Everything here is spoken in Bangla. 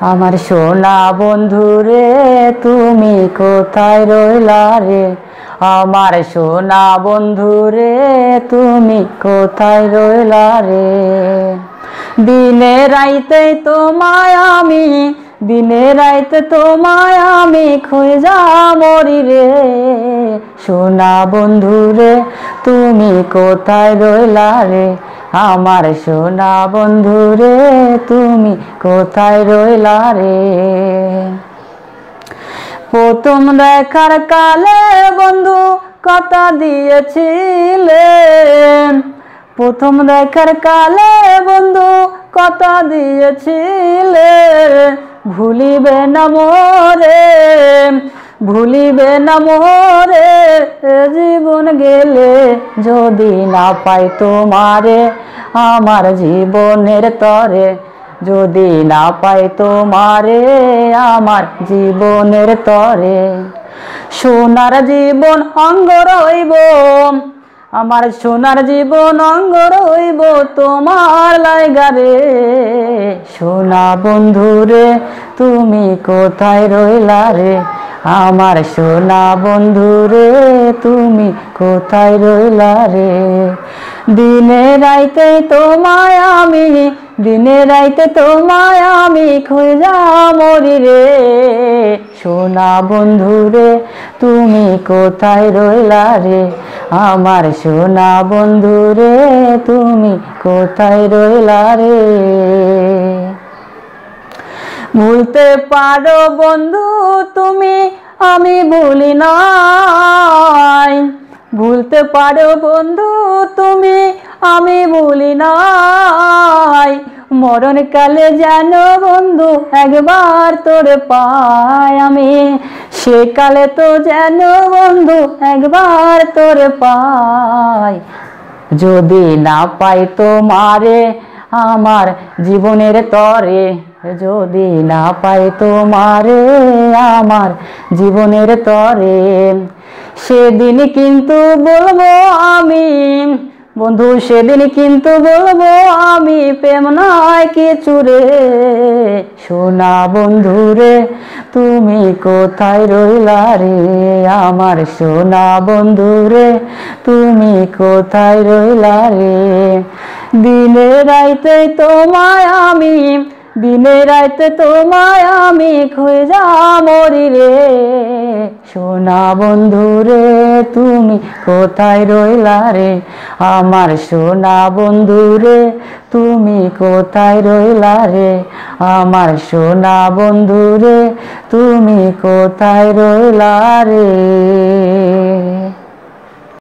আমার সোনা বন্ধু রে তুমি কোথায় রইলা রে, আমার সোনা বন্ধু রে তুমি কোথায় রইলা রে। দিনে রাইতে তোমায় আমি, দিনে রাইতে তোমায় আমি খুঁজা মরি রে, সোনা বন্ধু রে তুমি কোথায় রইলা রে, আমার সোনা বন্ধু রে তুমি কোথায় রইলা রে। প্রথম দেখার কালে বন্ধু কথা দিয়েছিলে, প্রথম দেখার কালে বন্ধু কথা দিয়েছিলে, ভুলিবে না মোরে, ভুলিবে না মোরে জীবন গেলে যদি না পাই তোমারে, আমার জীবনের তরে যদি না পাই তোমারে, আমার জীবনের তরে। সোনার জীবন অঙ্গ রইব, আমার সোনার জীবন অঙ্গ রইব তোমার লাইগা রে, সোনা বন্ধু রে তুমি কোথায় রইলা রে, আমার সোনা বন্ধু রে তুমি কোথায় রইলা রে। দিনে রাইতে তোমায় আমি, দিনে রাইতে তোমায় আমি খুঁজা মরি রে, সোনা বন্ধু রে তুমি কোথায় রইলা রে, আমার সোনা বন্ধু রে তুমি কোথায় রইলা রে। ভুলতে পারো বন্ধু তুমি আমি ভুলি নাই, ভুলতে পারো বন্ধু তুমি আমি ভুলি নাই, মরণকালে যেন বন্ধু একবার তোরে পাই আমি, সেকালে তো যেন বন্ধু একবার তোরে পাই, যদি না পাই তোমারে আমার জীবনের তরে, যদি না পাই তোমারে আমার জীবনের তরে, সেদিন কিন্তু বলবো আমি বন্ধু, সেদিন কিন্তু বলবো আমি প্রেম নয় কিছু রে, সোনা বন্ধু রে তুমি কোথায় রইলা রে, আমার সোনা বন্ধু রে তুমি কোথায় রইলা রে। দিনে রাইতে তোমায় আমি, দিনে রাইতে তোমায় আমি খুঁজা মরি রে, সোনা বন্ধু রে তুমি কোথায় রইলা রে, আমার সোনা বন্ধু রে তুমি কোথায় রইলা রে, আমার সোনা বন্ধু রে তুমি কোথায় রইলা রে।